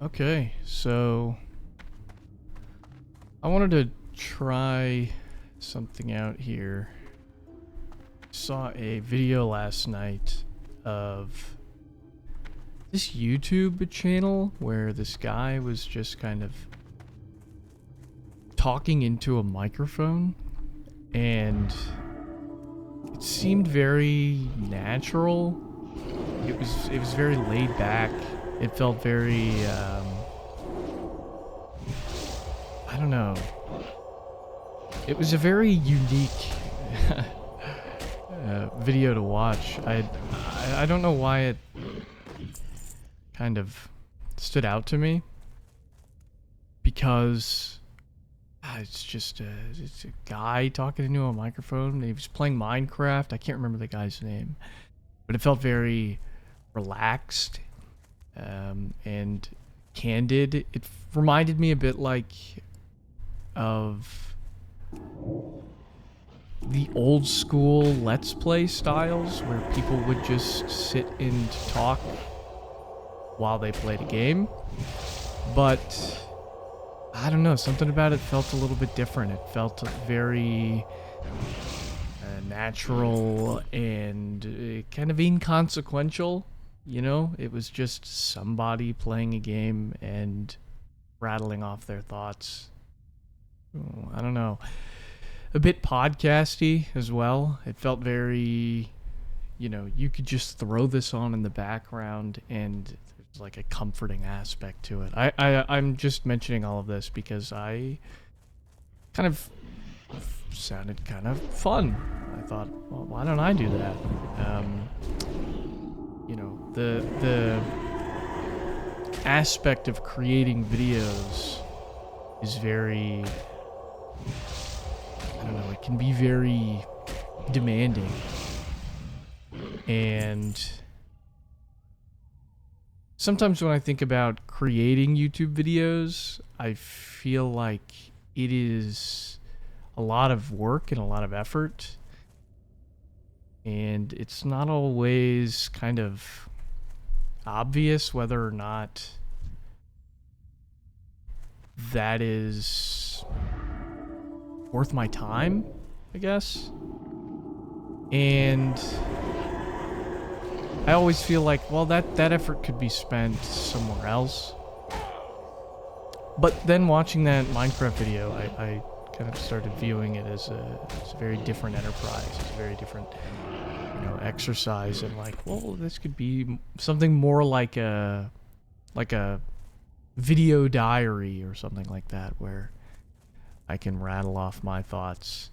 Okay, so I wanted to try something out here. Saw a video last night of this YouTube channel where this guy was just kind of talking into a microphone, and it seemed very natural. It was very laid back. It felt very I don't know. It was a very unique video to watch. I don't know why it kind of stood out to me, because it's a guy talking into a microphone. He was playing Minecraft. I can't remember the guy's name, but it felt very relaxed and candid. It reminded me a bit like of the old school Let's Play styles where people would just sit and talk while they played a game. But I don't know, something about it felt a little bit different. It felt very natural and kind of inconsequential. You know, it was just somebody playing a game and rattling off their thoughts. I don't know. A bit podcasty as well. It felt very, you could just throw this on in the background and there's like a comforting aspect to it. I'm just mentioning all of this because I kind of sounded kind of fun. I thought, well, why don't I do that? The aspect of creating videos is very, I don't know, it can be very demanding. And sometimes when I think about creating YouTube videos, I feel like it is a lot of work and a lot of effort. And it's not always kind of obvious whether or not that is worth my time, I guess. And I always feel like, well, that effort could be spent somewhere else. But then watching that Minecraft video, I kind of started viewing it as a very different enterprise. It's a very different, exercise. And like, well, this could be something more like a video diary or something like that, where I can rattle off my thoughts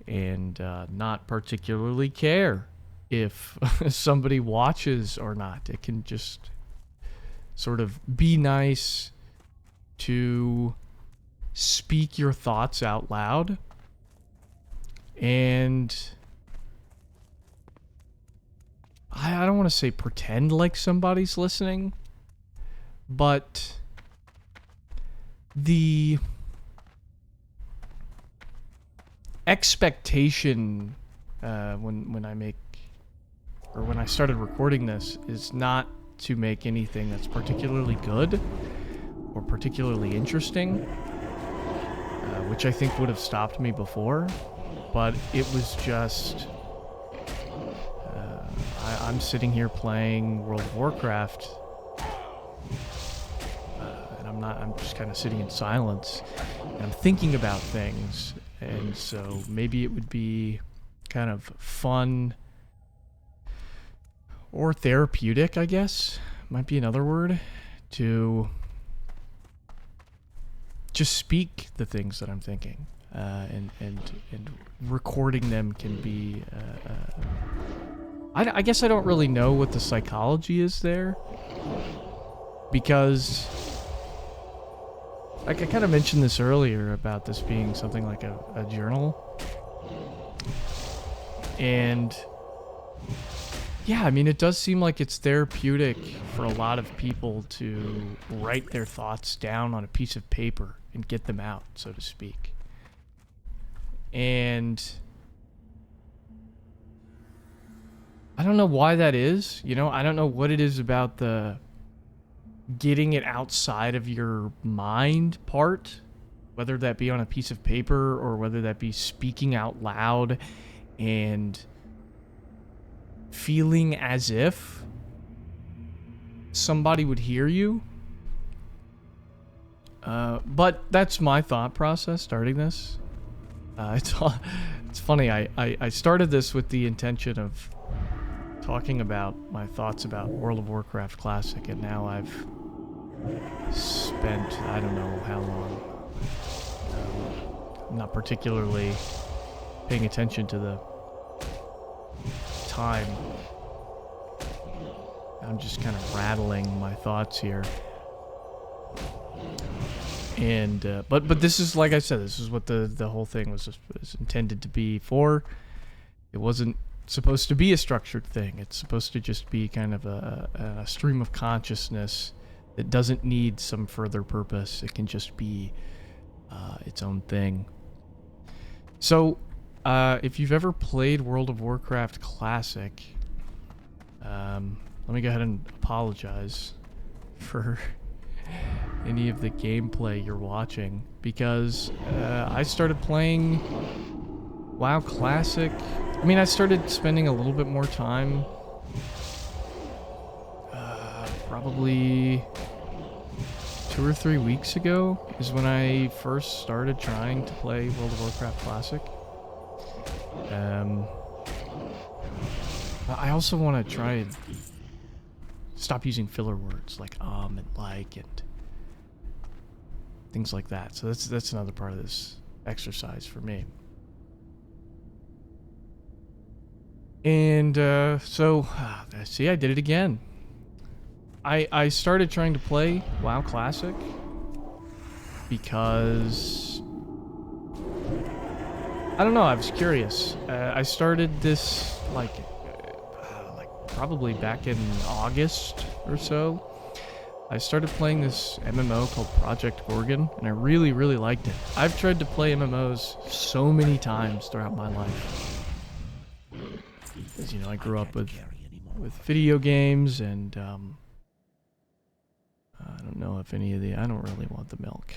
and not particularly care if somebody watches or not. It can just sort of be nice to speak your thoughts out loud and I don't want to say pretend like somebody's listening, but the expectation when I started recording this is not to make anything that's particularly good or particularly interesting, which I think would have stopped me before, but it was just I'm sitting here playing World of Warcraft, and I'm just kind of sitting in silence, and I'm thinking about things, and so maybe it would be kind of fun or therapeutic, I guess, might be another word, to just speak the things that I'm thinking, and recording them can be. I guess I don't really know what the psychology is there, because like I kind of mentioned this earlier about this being something like a journal. And yeah, I mean, it does seem like it's therapeutic for a lot of people to write their thoughts down on a piece of paper and get them out, so to speak. And I don't know why that is. I don't know what it is about the getting it outside of your mind part, whether that be on a piece of paper or whether that be speaking out loud and feeling as if somebody would hear you. But that's my thought process starting this. It's funny, I started this with the intention of talking about my thoughts about World of Warcraft Classic, and now I've spent, I don't know how long, I'm not particularly paying attention to the time. I'm just kind of rattling my thoughts here. And but this is, like I said, this is what the whole thing was intended to be for. It wasn't supposed to be a structured thing. It's supposed to just be kind of a stream of consciousness that doesn't need some further purpose. It can just be its own thing. So if you've ever played World of Warcraft Classic, let me go ahead and apologize for any of the gameplay you're watching, because I started playing WoW Classic. I mean, I started spending a little bit more time, probably 2 or 3 weeks ago is when I first started trying to play World of Warcraft Classic. I also want to try and stop using filler words like and like and things like that. So that's another part of this exercise for me. And so see, I did it again. I started trying to play WoW Classic because I don't know, I was curious. I started this like probably back in August or so. I started playing this MMO called Project Gorgon, and I really, really liked it. I've tried to play MMOs so many times throughout my life. Because, you know, I grew up with video games, and I don't know if any of the... I don't really want the milk.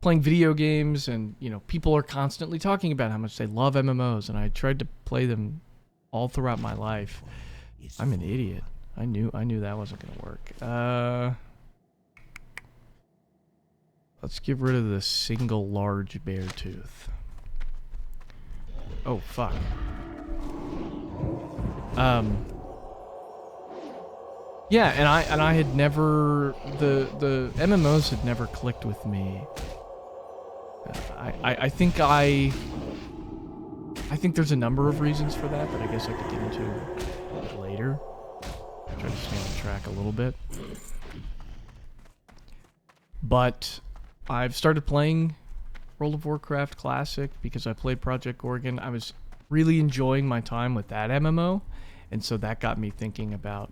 Playing video games, and, you know, people are constantly talking about how much they love MMOs, and I tried to play them all throughout my life. I'm an idiot. I knew that wasn't gonna work. Let's get rid of the single large bear tooth. Oh fuck. Yeah, and I had never, the MMOs had never clicked with me. I think there's a number of reasons for that I guess I could get into later. Try to stay on track a little bit. But I've started playing World of Warcraft Classic because I played Project Gorgon. I was really enjoying my time with that MMO, and so that got me thinking about,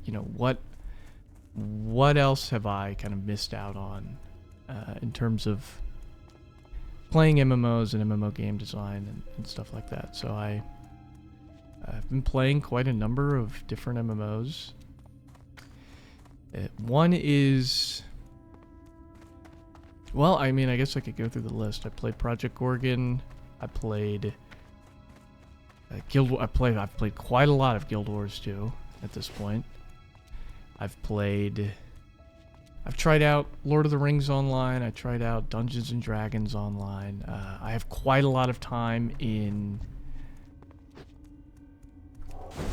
you know, what else have I kind of missed out on in terms of playing MMOs and MMO game design and stuff like that. So I've been playing quite a number of different MMOs. One is... Well, I mean, I guess I could go through the list. I played Project Gorgon. I played... I've played quite a lot of Guild Wars 2 at this point. I've tried out Lord of the Rings Online. I tried out Dungeons and Dragons Online. I have quite a lot of time in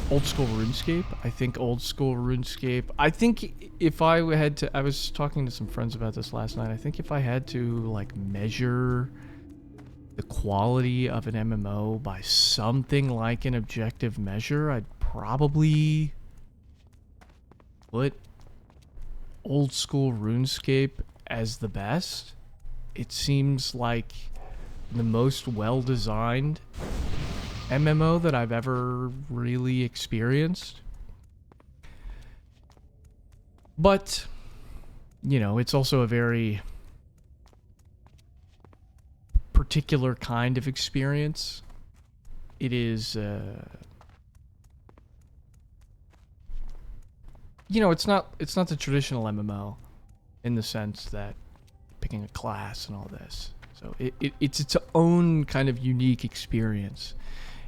Old School RuneScape. I think Old School RuneScape... I think if I had to... I was talking to some friends about this last night. I think if I had to, like, measure the quality of an MMO by something like an objective measure, I'd probably put Old School RuneScape as the best. It seems like the most well-designed MMO that I've ever really experienced. But, you know, it's also a very particular kind of experience. It is you know, it's not the traditional MMO in the sense that picking a class and all this. So it's its own kind of unique experience.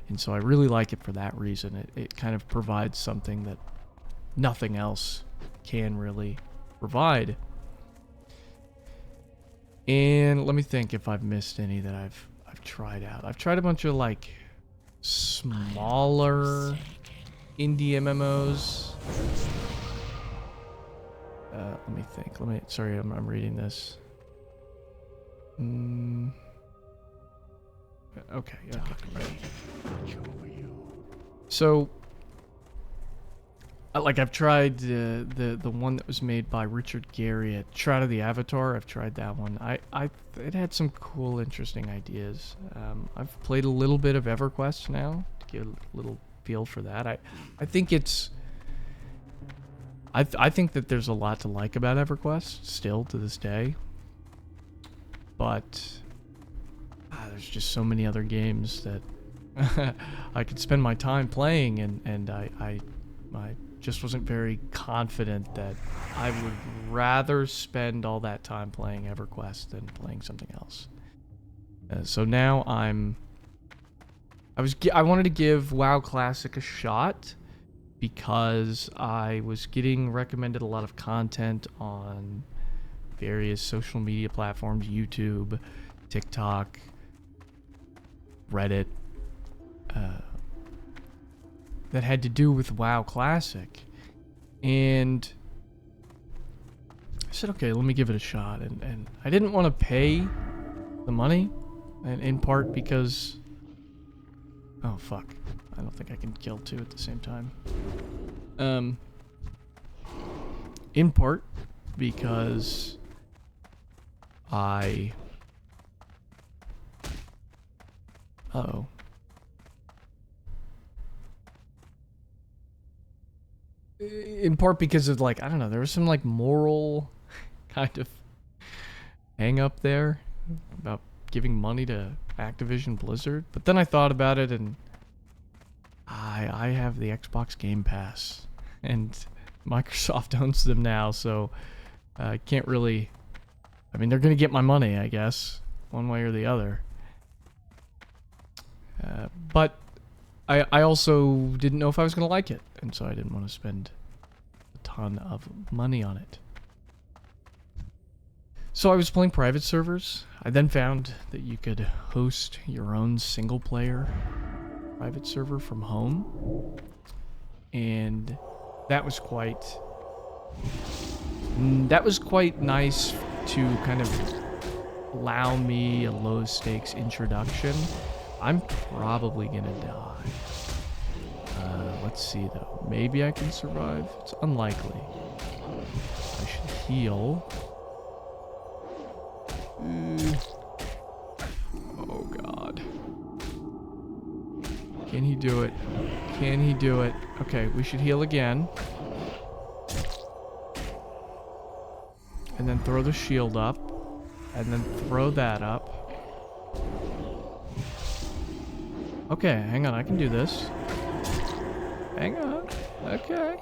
And so I really like it for that reason. It kind of provides something that nothing else can really provide. And let me think if I've missed any that I've tried out. I've tried a bunch of like smaller indie MMOs. Let me think. Sorry, I'm reading this. Okay. So, like I've tried the one that was made by Richard Garriott, Shroud of the Avatar. I've tried that one. It had some cool, interesting ideas. I've played a little bit of EverQuest now to get a little feel for that. I think it's. I think that there's a lot to like about EverQuest still to this day, but there's just so many other games that I could spend my time playing, and I just wasn't very confident that I would rather spend all that time playing EverQuest than playing something else. So now I wanted to give WoW Classic a shot because I was getting recommended a lot of content on various social media platforms, YouTube, TikTok, Reddit, that had to do with WoW Classic. And I said, okay, let me give it a shot. And I didn't want to pay the money, and in part because... Oh, fuck. I don't think I can kill two at the same time. In part because I... Uh-oh. In part because of, like, I don't know, there was some, like, moral kind of hang up there about giving money to Activision Blizzard. But then I thought about it, and I have the Xbox Game Pass, and Microsoft owns them now, so I can't really... I mean, they're going to get my money, I guess, one way or the other. But I also didn't know if I was going to like it, and so I didn't want to spend a ton of money on it. So I was playing private servers. I then found that you could host your own single-player private server from home, and that was quite nice to kind of allow me a low-stakes introduction. I'm probably gonna die. Let's see though. Maybe I can survive. It's unlikely. I should heal. Oh god. Can he do it? Can he do it? Okay, we should heal again. And then throw the shield up. And then throw that up. Okay, hang on, I can do this. Hang on. Okay.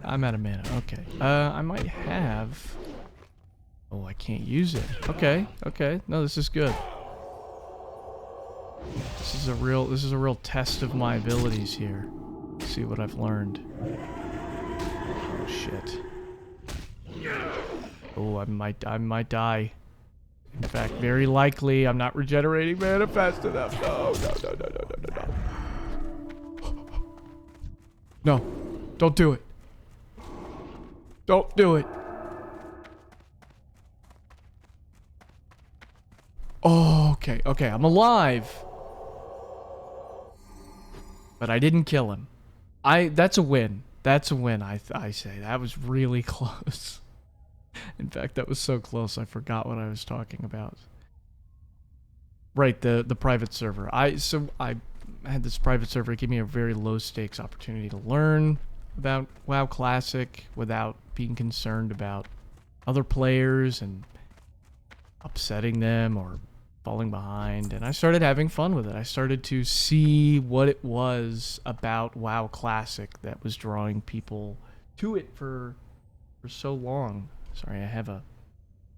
I'm out of mana. Okay. I might have... Oh, I can't use it. Okay, okay. No, this is good. This is a real test of my abilities here. Let's see what I've learned. Oh shit. Oh, I might die. In fact, very likely I'm not regenerating mana fast enough. No. No, don't do it. Don't do it. Oh, okay, I'm alive. But I didn't kill him. That's a win. That's a win, I say. That was really close. In fact, that was so close I forgot what I was talking about. Right, the private server. I had this private server. It gave me a very low stakes opportunity to learn about WoW Classic without being concerned about other players and upsetting them or falling behind, and I started having fun with it. I started to see what it was about WoW Classic that was drawing people to it for so long. Sorry, I have a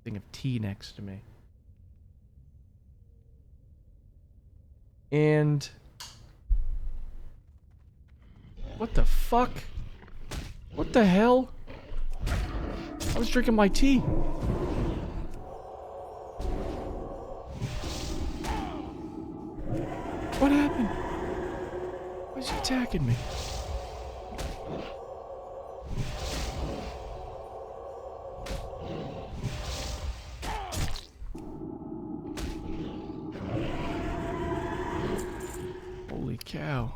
thing of tea next to me. And what the fuck? What the hell? I was drinking my tea. What happened? Why is he attacking me? Holy cow.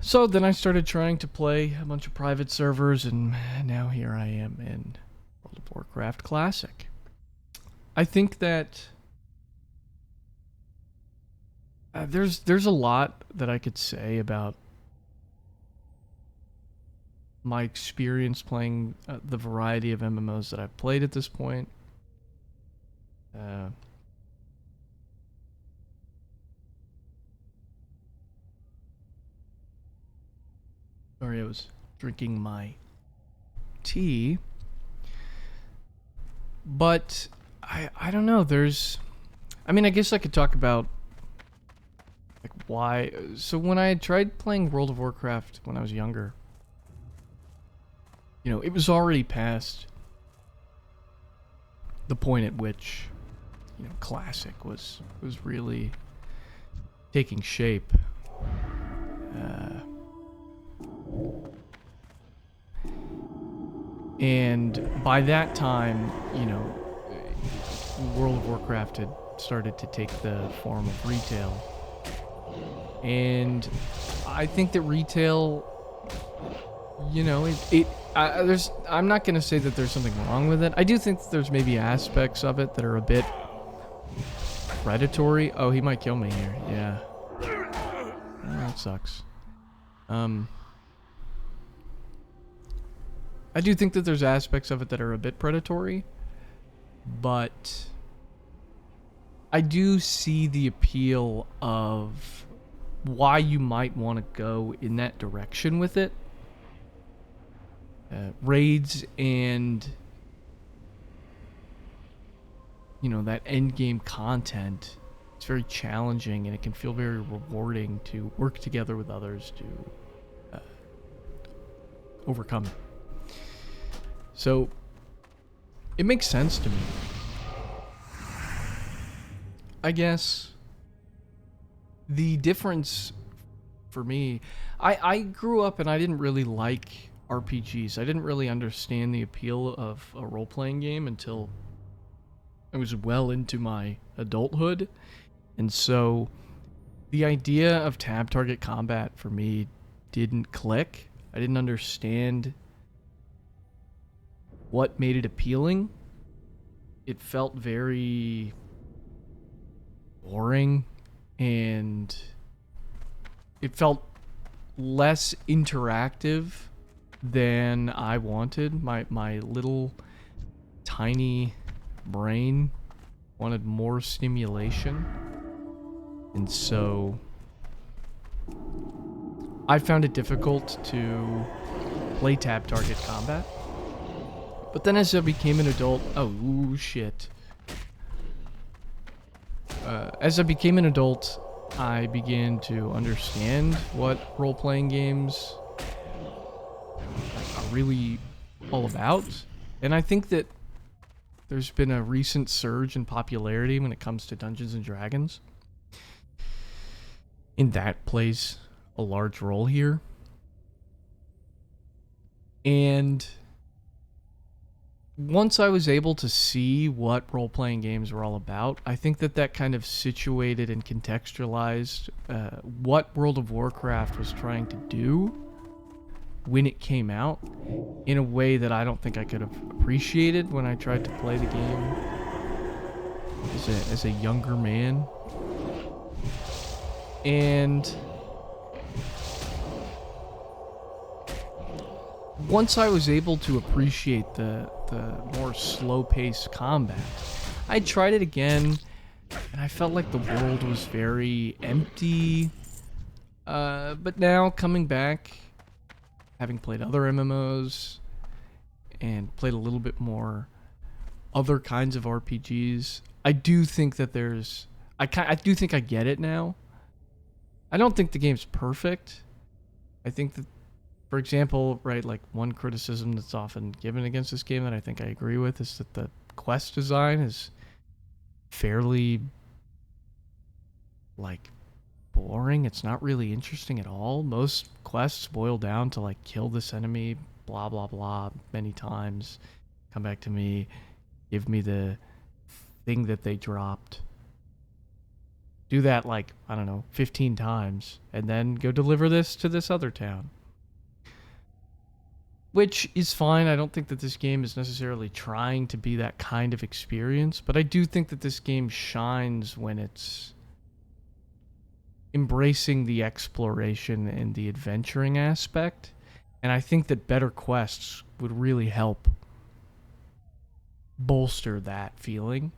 So then I started trying to play a bunch of private servers, and now here I am in World of Warcraft Classic. I think that there's a lot that I could say about my experience playing the variety of MMOs that I've played at this point. Sorry, I was drinking my tea. But I don't know, I mean, I guess I could talk about like why. So when I had tried playing World of Warcraft when I was younger, you know, it was already past the point at which, you know, Classic was really taking shape. And by that time, you know, World of Warcraft had started to take the form of retail. And I think that retail, you know, I'm not going to say that there's something wrong with it. I do think that there's maybe aspects of it that are a bit predatory. Oh, he might kill me here. Yeah. Oh, that sucks. I do think that there's aspects of it that are a bit predatory, but I do see the appeal of why you might want to go in that direction with it. Raids and, you know, that end game content, it's very challenging, and it can feel very rewarding to work together with others to overcome it. So it makes sense to me. I guess the difference for me, I grew up and I didn't really like RPGs. I didn't really understand the appeal of a role-playing game until I was well into my adulthood. And so the idea of tab target combat for me didn't click. I didn't understand what made it appealing. It felt very boring, and it felt less interactive than I wanted. My little tiny brain wanted more stimulation, and so I found it difficult to play tab target combat. But then as I became an adult, oh shit. As I became an adult, I began to understand what role-playing games are really all about. And I think that there's been a recent surge in popularity when it comes to Dungeons and Dragons. And that plays a large role here. And once I was able to see what role-playing games were all about, I think that kind of situated and contextualized what World of Warcraft was trying to do when it came out in a way that I don't think I could have appreciated when I tried to play the game as a younger man. And once I was able to appreciate the more slow-paced combat, I tried it again, and I felt like the world was very empty. But now, coming back, having played other MMOs, and played a little bit more other kinds of RPGs, I do think that there's... I do think I get it now. I don't think the game's perfect. I think that, for example, right, like one criticism that's often given against this game that I think I agree with is that the quest design is fairly, like, boring. It's not really interesting at all. Most quests boil down to, like, kill this enemy, blah, blah, blah, many times. Come back to me, give me the thing that they dropped. Do that, like, I don't know, 15 times, and then go deliver this to this other town. Which is fine. I don't think that this game is necessarily trying to be that kind of experience, but I do think that this game shines when it's embracing the exploration and the adventuring aspect, and I think that better quests would really help bolster that feeling.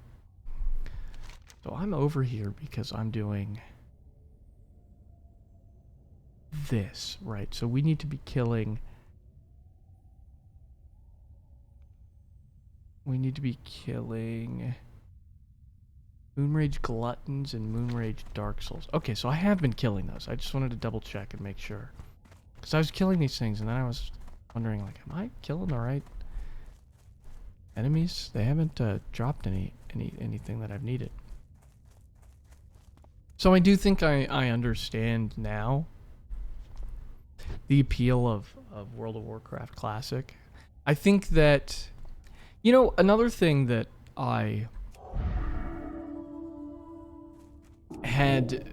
So I'm over here because I'm doing this, right? So we need to be killing... We need to be killing Moonrage Gluttons and Moonrage Dark Souls. Okay, so I have been killing those. I just wanted to double check and make sure. Because I was killing these things and then I was wondering, like, am I killing the right enemies? They haven't dropped anything that I've needed. So I do think I understand now the appeal of World of Warcraft Classic. I think that... You know, another thing that I had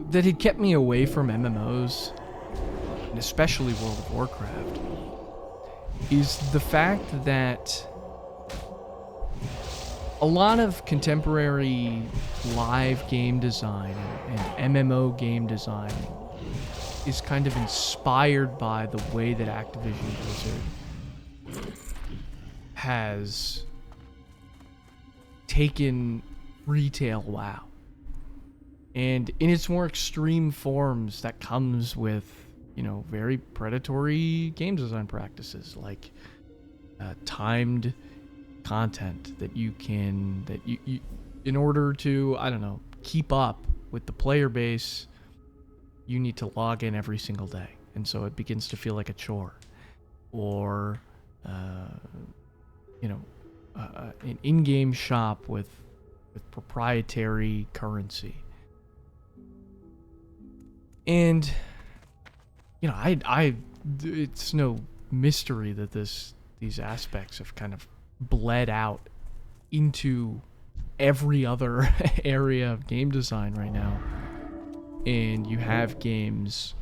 that had kept me away from MMOs, and especially World of Warcraft, is the fact that a lot of contemporary live game design and MMO game design is kind of inspired by the way that Activision Blizzard has taken retail WoW. And in its more extreme forms, that comes with, you know, very predatory game design practices, like timed content that you in order to, I don't know, keep up with the player base, you need to log in every single day. And so it begins to feel like a chore. Or, you know, an in-game shop with proprietary currency. And, you know, it's no mystery that these aspects have kind of bled out into every other area of game design right now. And you have games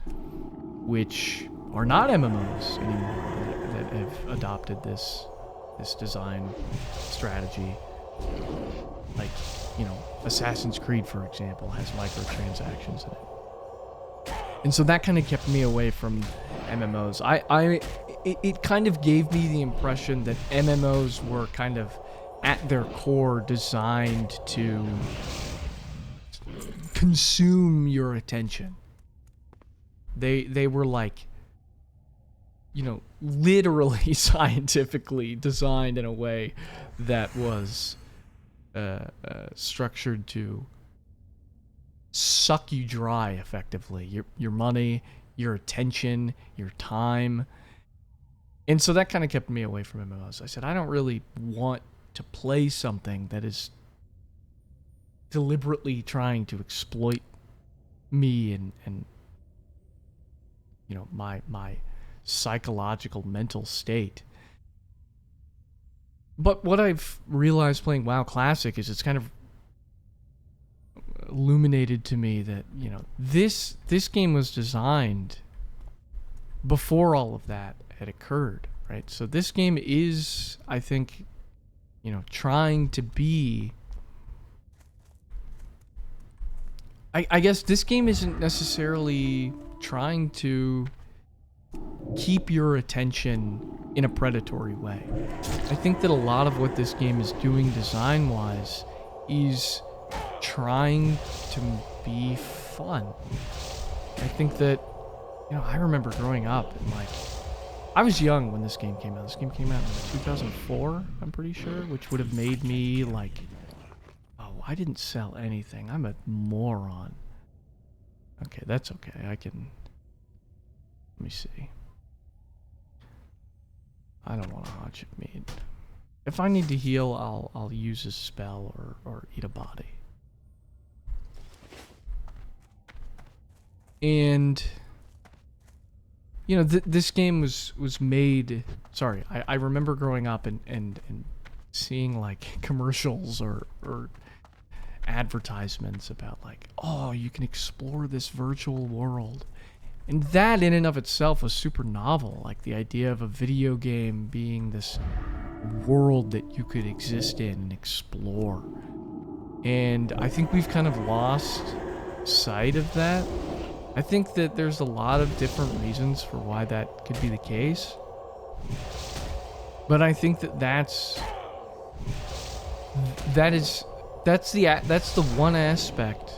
which are not MMOs anymore that have adopted this design strategy. Like, you know, Assassin's Creed, for example, has microtransactions in it. And so that kind of kept me away from MMOs. It kind of gave me the impression that MMOs were kind of at their core designed to consume your attention. They were like, you know, literally scientifically designed in a way that was structured to suck you dry effectively. Your money, your attention, your time. And so that kind of kept me away from MMOs. I said, I don't really want to play something that is deliberately trying to exploit me and you know, my psychological mental state. But what I've realized playing WoW Classic is it's kind of illuminated to me that, you know, this game was designed before all of that had occurred, right? So this game is, I think, you know, trying to be... I guess this game isn't necessarily trying to keep your attention in a predatory way. I think that a lot of what this game is doing design-wise is trying to be fun. I think that, you know, I remember growing up and like, I was young when this game came out. This game came out in 2004, I'm pretty sure, which would have made me like, oh, I didn't sell anything. I'm a moron. Okay, that's okay. I can, let me see. I don't want to hunch at meat. If I need to heal, I'll use a spell or eat a body. And you know, this game was made. Sorry, I remember growing up and seeing like commercials or advertisements about like, oh, you can explore this virtual world. And that in and of itself was super novel. Like the idea of a video game being this world that you could exist in and explore. And I think we've kind of lost sight of that. I think that there's a lot of different reasons for why that could be the case. But I think that that's the one aspect.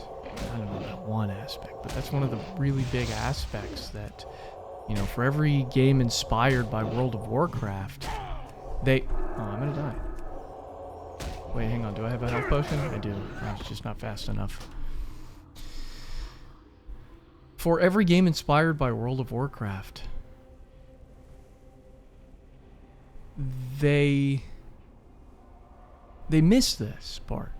I don't know about one aspect, but that's one of the really big aspects that, you know, for every game inspired by World of Warcraft, oh, I'm gonna die. Wait, hang on, do I have a health potion? I do. It's just not fast enough. For every game inspired by World of Warcraft, they miss this part.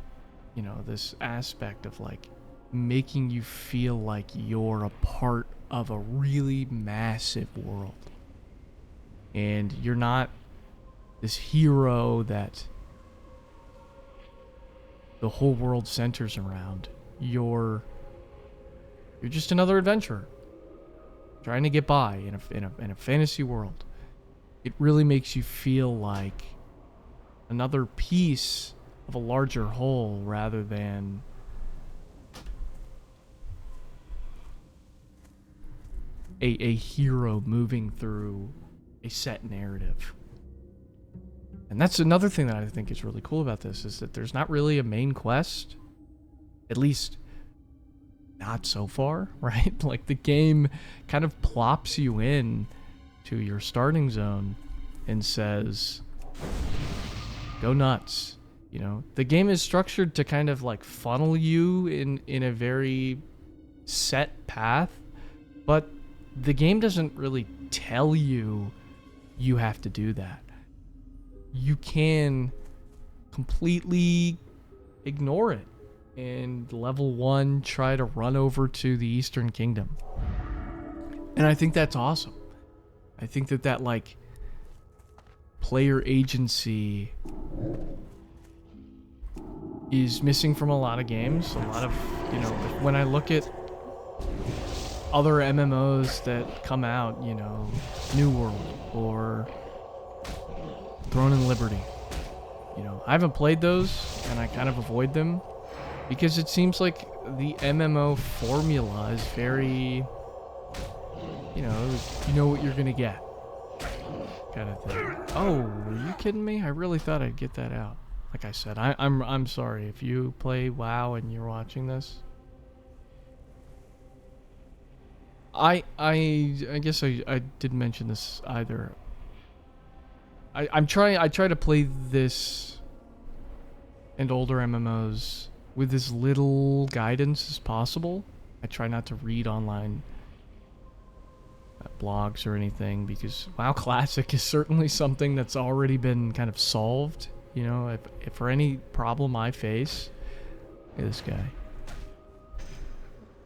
You know, this aspect of like making you feel like you're a part of a really massive world. And you're not this hero that the whole world centers around. You're just another adventurer trying to get by in a fantasy world. It really makes you feel like another piece of a larger whole rather than a hero moving through a set narrative. And that's another thing that I think is really cool about this, is that there's not really a main quest. At least not so far, right? Like the game kind of plops you in to your starting zone and says, go nuts. You know, the game is structured to kind of like funnel you in a very set path, but the game doesn't really tell you you have to do that. You can completely ignore it and level 1 try to run over to the Eastern Kingdom. And I think that's awesome. I think that like player agency is missing from a lot of games. A lot of, you know, when I look at other MMOs that come out, you know, New World or Throne and Liberty, you know, I haven't played those and I kind of avoid them because it seems like the MMO formula is very, you know what you're gonna get kind of thing. Oh, are you kidding me? I really thought I'd get that out. Like I said, I'm sorry if you play WoW and you're watching this. I guess I didn't mention this either. I try to play this and older MMOs with as little guidance as possible. I try not to read online blogs or anything because WoW Classic is certainly something that's already been kind of solved. You know, if for any problem I face, hey, this guy.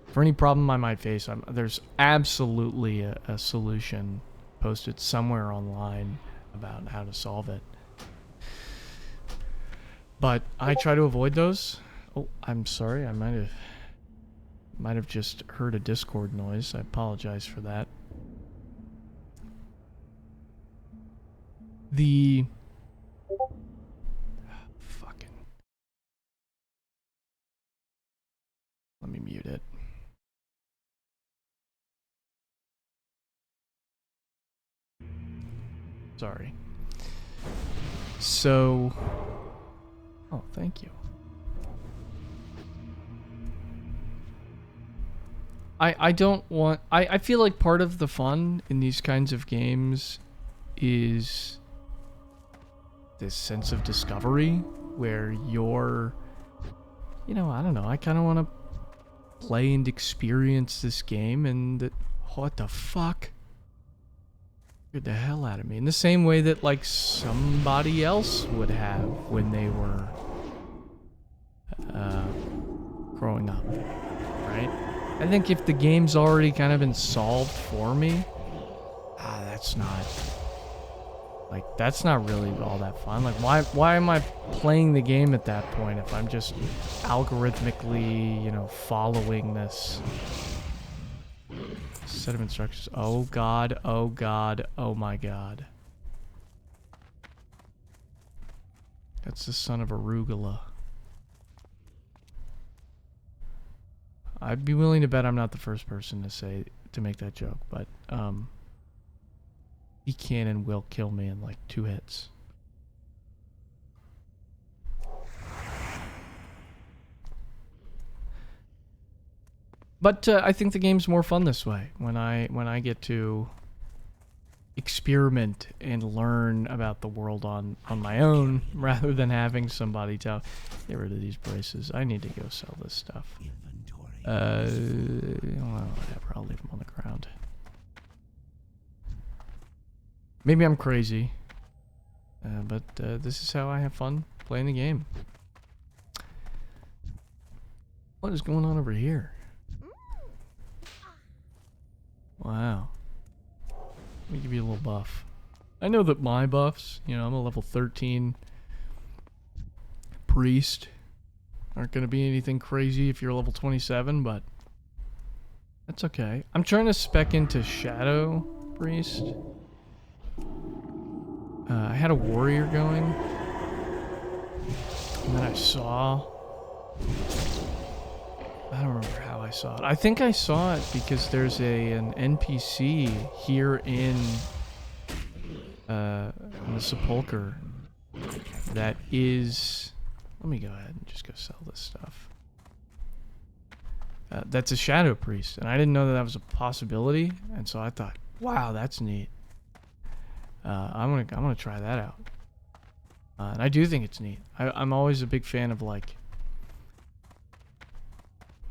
For any problem I might face, there's absolutely a solution posted somewhere online about how to solve it. But I try to avoid those. Oh, I'm sorry. I might have just heard a Discord noise. I apologize for that. Let me mute it. Sorry. So... Oh, thank you. I don't want... I feel like part of the fun in these kinds of games is this sense of discovery where you're... You know, I don't know. I kind of want to play and experience this game and... What the fuck? Scared the hell out of me. In the same way that, like, somebody else would have when they were growing up, right? I think if the game's already kind of been solved for me, that's not really all that fun. Like, why am I playing the game at that point if I'm just algorithmically, you know, following this set of instructions? Oh god, oh god, oh my god. That's the son of arugula. I'd be willing to bet I'm not the first person to make that joke, but he can and will kill me in like 2 hits. But I think the game's more fun this way when I get to experiment and learn about the world on my own rather than having somebody tell. Get rid of these braces. I need to go sell this stuff. Well, whatever. I'll leave them on the ground. Maybe I'm crazy, but this is how I have fun playing the game. What is going on over here? Wow. Let me give you a little buff. I know that my buffs, you know, I'm a level 13 priest, aren't going to be anything crazy if you're level 27, but that's okay. I'm trying to spec into Shadow Priest. I had a warrior going, and then I saw... I don't remember how I saw it. I think I saw it because there's an NPC here in the Sepulcher that is... Let me go ahead and just go sell this stuff. That's a Shadow Priest, and I didn't know that was a possibility, and so I thought, wow, that's neat. I'm gonna try that out. And I do think it's neat. I'm always a big fan of, like...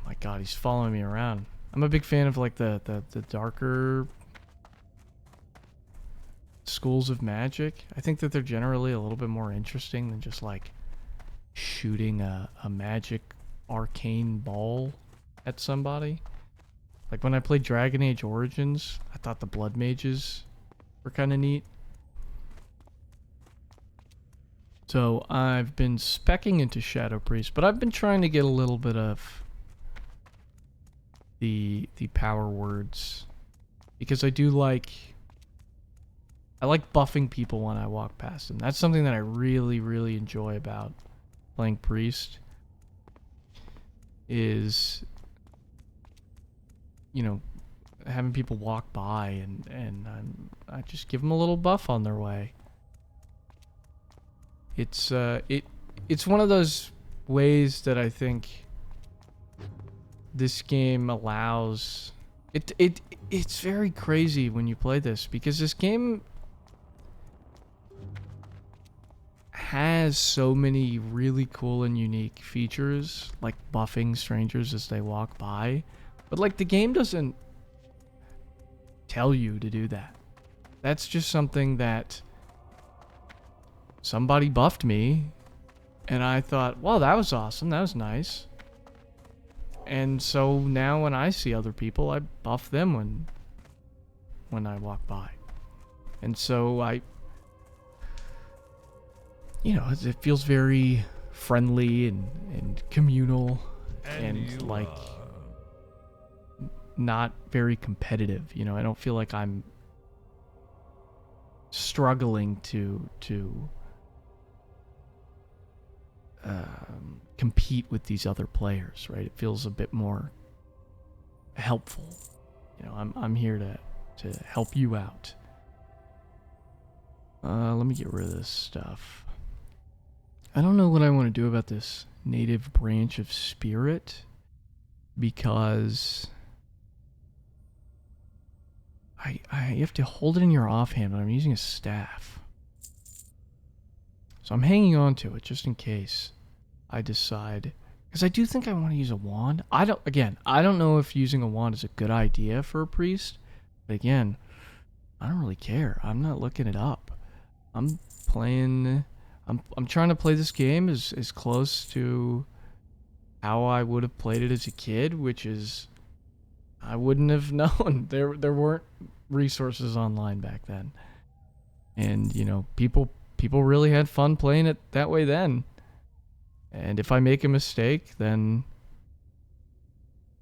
My god, he's following me around. I'm a big fan of, like, the darker schools of magic. I think that they're generally a little bit more interesting than just, like, shooting a magic arcane ball at somebody. Like, when I played Dragon Age Origins, I thought the Blood Mages were kind of neat. So I've been speccing into Shadow Priest, but I've been trying to get a little bit of the power words, because I like buffing people when I walk past them. That's something that I really, really enjoy about playing Priest, is, you know, having people walk by and I just give them a little buff on their way. It's one of those ways that I think this game allows it's very crazy when you play this, because this game has so many really cool and unique features, like buffing strangers as they walk by, but like the game doesn't tell you to do that. That's just something that somebody buffed me and I thought, well, that was awesome, that was nice. And so now when I see other people, I buff them when I walk by. And so you know, it feels very friendly and communal and like not very competitive. You know, I don't feel like I'm struggling to compete with these other players, right? It feels a bit more helpful. You know, I'm here to help you out. Let me get rid of this stuff. I don't know what I want to do about this native branch of spirit, because I have to hold it in your offhand, but I'm using a staff. So I'm hanging on to it just in case I decide, because I do think I want to use a wand. I don't know if using a wand is a good idea for a priest, but again, I don't really care. I'm not looking it up. I'm playing. I'm trying to play this game as close to how I would have played it as a kid, which is I wouldn't have known. There weren't resources online back then, and you know, people really had fun playing it that way then. And if I make a mistake, then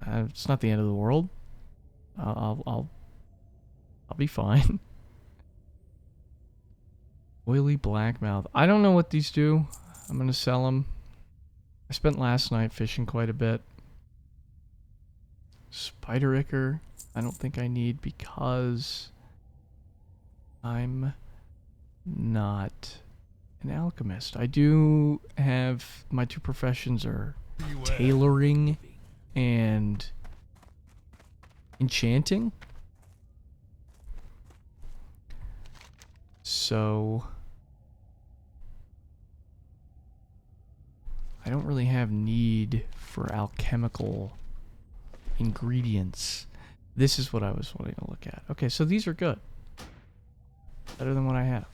it's not the end of the world. I'll be fine. Oily blackmouth. I don't know what these do. I'm gonna sell them. I spent last night fishing quite a bit. Spider ichor. I don't think I need, because I'm not an alchemist. I do have, my two professions are tailoring and enchanting. So I don't really have need for alchemical ingredients. This is what I was wanting to look at. Okay, so these are good. Better than what I have.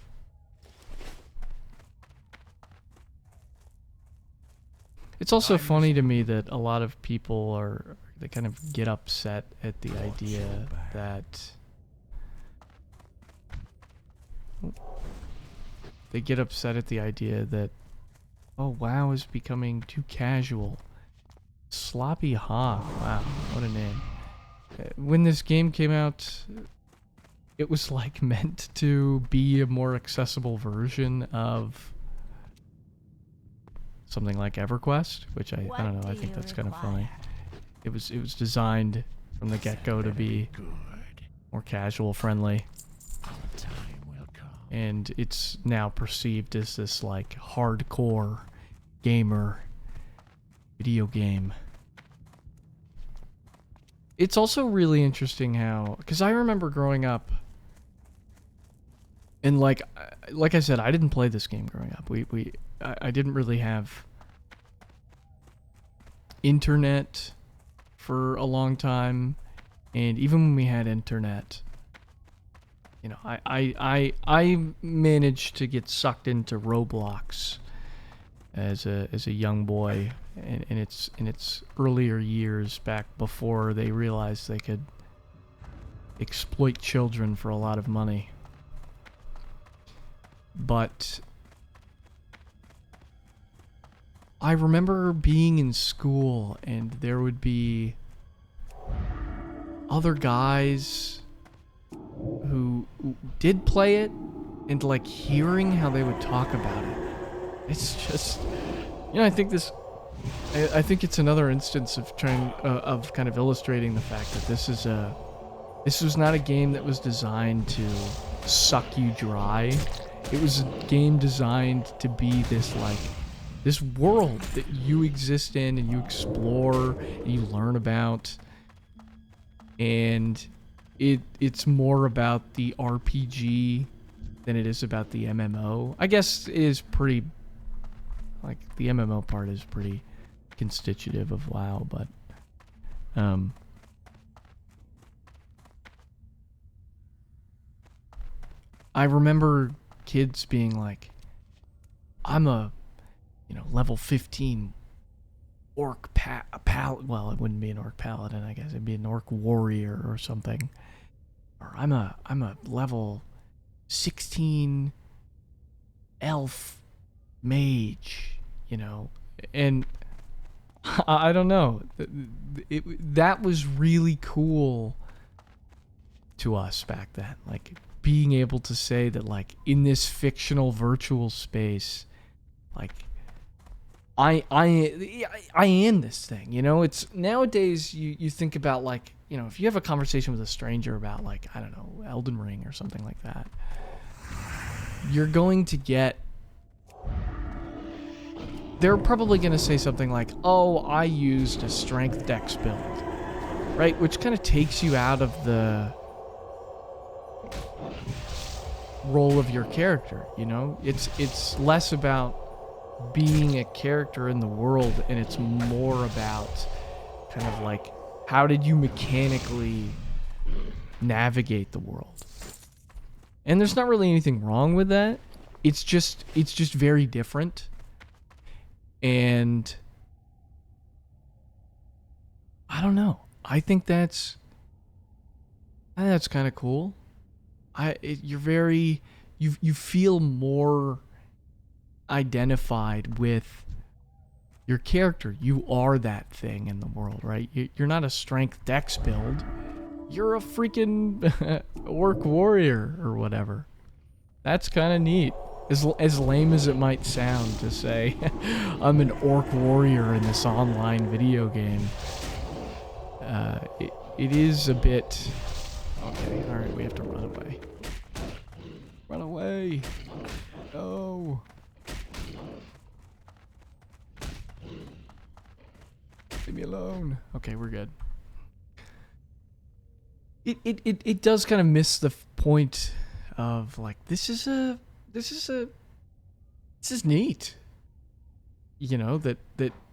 It's also funny to me that a lot of people they kind of get upset at the idea that oh, WoW is becoming too casual. Sloppy Hog. Wow, what a name. When this game came out, it was like meant to be a more accessible version of something like EverQuest, which I don't know, I think that's kind of funny. It was designed from the get-go to be more casual friendly. And it's now perceived as this like hardcore gamer video game. It's also really interesting how, because I remember growing up, and like I said, I didn't play this game growing up. I didn't really have internet for a long time, and even when we had internet, you know, I managed to get sucked into Roblox as a young boy in its earlier years, back before they realized they could exploit children for a lot of money. But I remember being in school and there would be other guys who did play it, and like hearing how they would talk about it. It's just, you know, I think it's another instance of of kind of illustrating the fact that this was not a game that was designed to suck you dry. It was a game designed to be this world that you exist in and you explore and you learn about. And it's more about the RPG than it is about the MMO. I guess it is pretty, like, the MMO part is pretty constitutive of WoW, but I remember kids being like, I'm a, you know, level 15 orc paladin. Well, it wouldn't be an orc paladin, I guess. It'd be an orc warrior or something. Or I'm a level 16 elf mage, you know. And I don't know. That was really cool to us back then. Like, being able to say that, like, in this fictional virtual space, like, I am this thing, you know. It's nowadays you think about, like, you know, if you have a conversation with a stranger about, like, I don't know, Elden Ring or something like that, you're going to get... They're probably going to say something like, oh, I used a strength dex build, right? Which kind of takes you out of the role of your character, you know? It's less about being a character in the world, and it's more about kind of like, how did you mechanically navigate the world? And there's not really anything wrong with that. It's just very different. And I don't know. I think that's kind of cool. You feel more identified with your character. You are that thing in the world, right? You're not a strength dex build. You're a freaking orc warrior or whatever. That's kind of neat. As lame as it might sound to say, I'm an orc warrior in this online video game. It is a bit... Okay, alright, we have to run away. Run away! No! Leave me alone. Okay, we're good. It does kind of miss the point of, like, this is neat. You know, that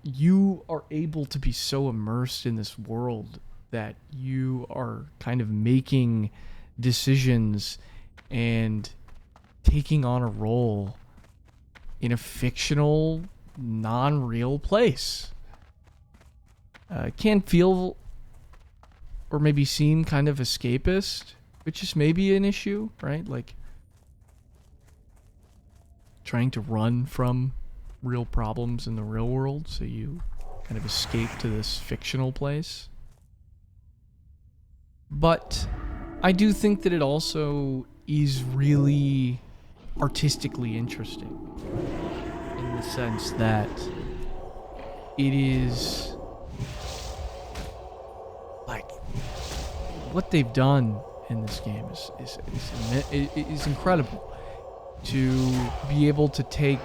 you are able to be so immersed in this world that you are kind of making decisions and taking on a role in a fictional, non-real place. It can feel or maybe seem kind of escapist, which is maybe an issue, right? Like, trying to run from real problems in the real world, so you kind of escape to this fictional place. But I do think that it also is really artistically interesting, in the sense that it is like, what they've done in this game is incredible. To be able to take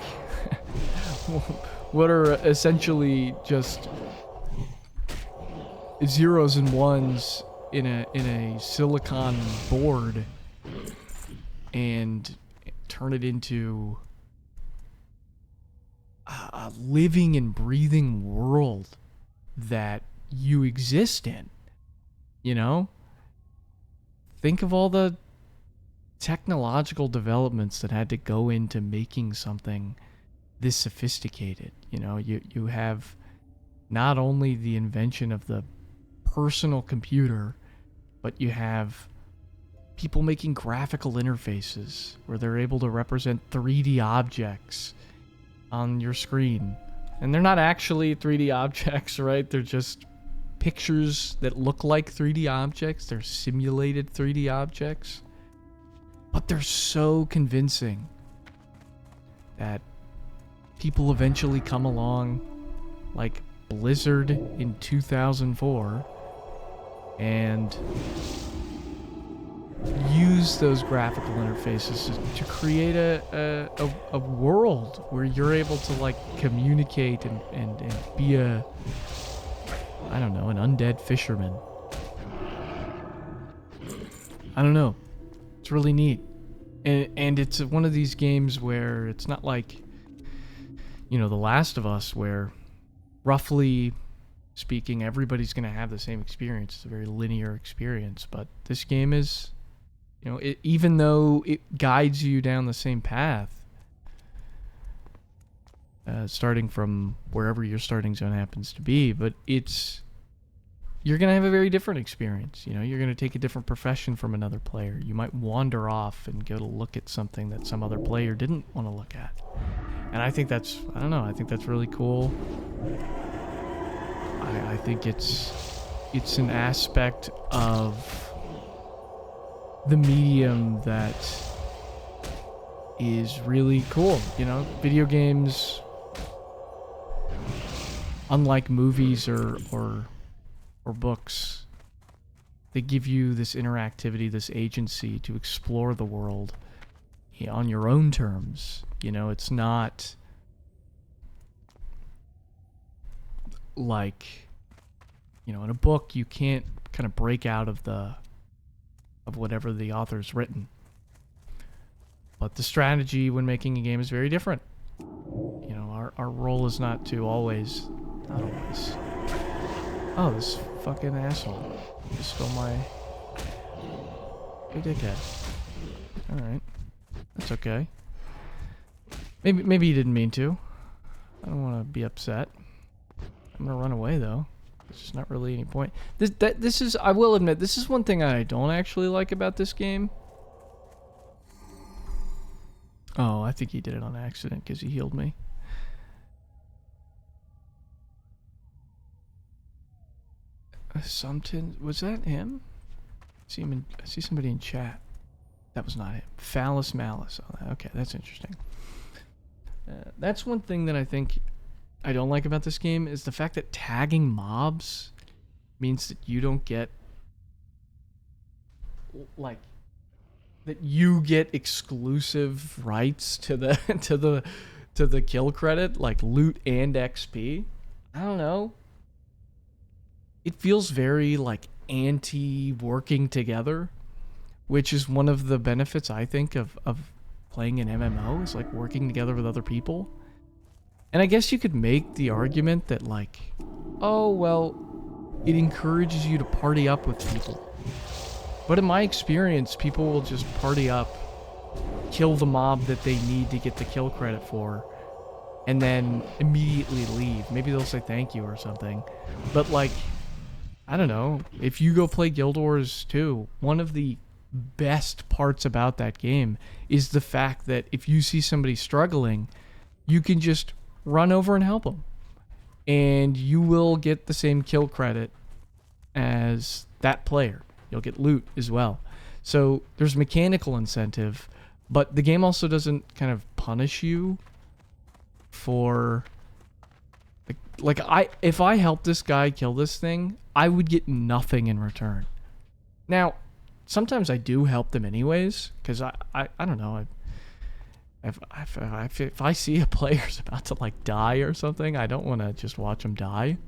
what are essentially just zeros and ones in a silicon board and turn it into a living and breathing world that you exist in. You know? Think of all the technological developments that had to go into making something this sophisticated. You know, you have not only the invention of the personal computer, but you have people making graphical interfaces where they're able to represent 3D objects on your screen. And they're not actually 3D objects, right? They're just pictures that look like 3D objects. They're simulated 3D objects. But they're so convincing that people eventually come along, like Blizzard in 2004, and use those graphical interfaces to create a world where you're able to, like, communicate and be a, I don't know, an undead fisherman. I don't know. It's really neat. And it's one of these games where it's not like, you know, The Last of Us, where roughly speaking, everybody's going to have the same experience. It's a very linear experience. But this game is, you know, even though it guides you down the same path, starting from wherever your starting zone happens to be, but you're going to have a very different experience. You know, you're going to take a different profession from another player. You might wander off and go to look at something that some other player didn't want to look at. And I think that's, I don't know, I think that's really cool. I think it's an aspect of the medium that is really cool. You know, video games, unlike movies or books, they give you this interactivity, this agency to explore the world on your own terms. You know, it's not like, you know, in a book you can't kind of break out of whatever the author's written. But the strategy when making a game is very different. You know, our role is not always. Oh, this fucking asshole just stole my... Hey, dickhead. Alright. That's okay. Maybe he didn't mean to. I don't want to be upset. I'm gonna run away, though. There's just not really any point. This is... I will admit, this is one thing I don't actually like about this game. Oh, I think he did it on accident because he healed me. Something... Was that him? I see somebody in chat. That was not him. Phallus Malice. Oh, okay, that's interesting. That's one thing that I think I don't like about this game is the fact that tagging mobs means that you don't get... Like... that you get exclusive rights to the to the kill credit, like loot and XP. I don't know. It feels very like anti-working together, which is one of the benefits I think of playing an MMO is like working together with other people. And I guess you could make the argument that like, oh well, it encourages you to party up with people. But in my experience, people will just party up, kill the mob that they need to get the kill credit for, and then immediately leave. Maybe they'll say thank you or something. But like, I don't know. If you go play Guild Wars 2, one of the best parts about that game is the fact that if you see somebody struggling, you can just run over and help them. And you will get the same kill credit as that player. You'll get loot as well. So there's mechanical incentive, but the game also doesn't kind of punish you for... Like if I help this guy kill this thing, I would get nothing in return. Now, sometimes I do help them anyways, because I don't know. If I see a player's about to like die or something, I don't want to just watch them die.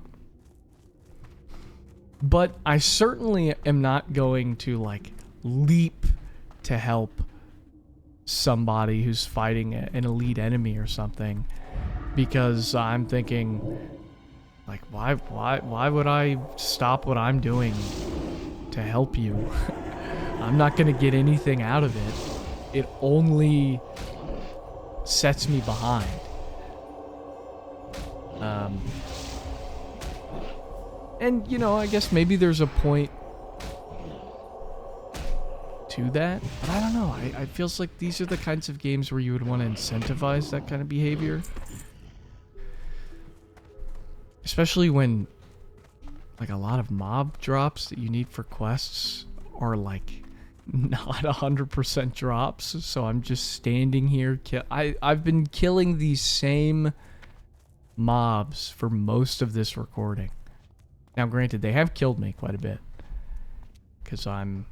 But I certainly am not going to like leap to help somebody who's fighting an elite enemy or something, because I'm thinking like why would I stop what I'm doing to help you? I'm not going to get anything out of it. It only sets me behind. And, you know, I guess maybe there's a point to that. But I don't know. I feels like these are the kinds of games where you would want to incentivize that kind of behavior. Especially when, like, a lot of mob drops that you need for quests are, like, not 100% drops. So I'm just standing here. I've been killing these same mobs for most of this recording. Now, granted, they have killed me quite a bit because I'm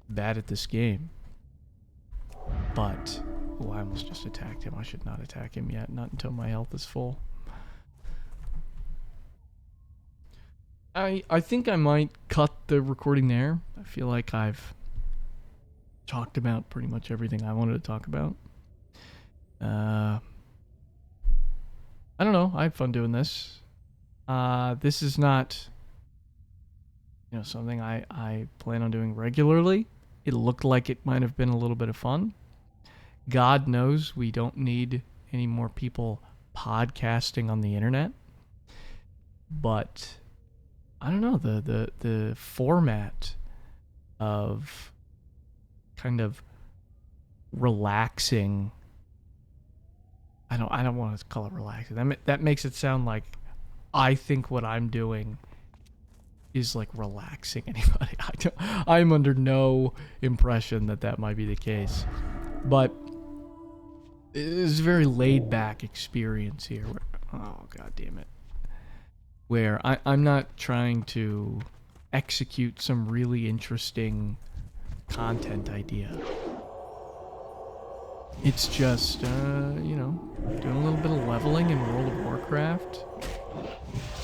bad at this game. But, oh, I almost just attacked him. I should not attack him yet, not until my health is full. I think I might cut the recording there. I feel like I've talked about pretty much everything I wanted to talk about. I don't know. I had fun doing this. This is not, you know, something I plan on doing regularly. It looked like it might have been a little bit of fun. God knows we don't need any more people podcasting on the internet. But I don't know, the format of kind of relaxing. I don't want to call it relaxing. That makes it sound like I think what I'm doing is like relaxing anybody. I'm under no impression that might be the case. But it's a very laid back experience here. Oh, God damn it. Where I'm not trying to execute some really interesting content idea. It's just, you know, doing a little bit of leveling in World of Warcraft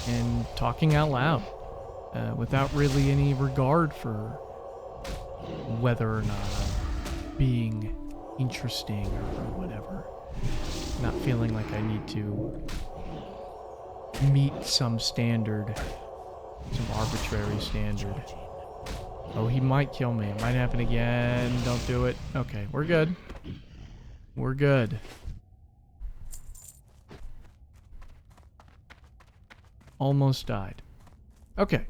and talking out loud without really any regard for whether or not I'm being interesting or whatever. Not feeling like I need to meet some standard, some arbitrary standard. Oh, he might kill me. It might happen again. Don't do it. Okay, we're good. We're good. Almost died. Okay.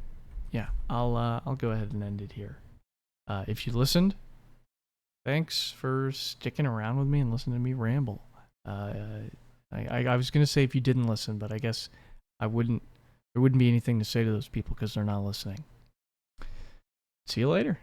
Yeah, I'll go ahead and end it here. If you listened, thanks for sticking around with me and listening to me ramble. I was gonna say if you didn't listen, but I guess there wouldn't be anything to say to those people because they're not listening. See you later.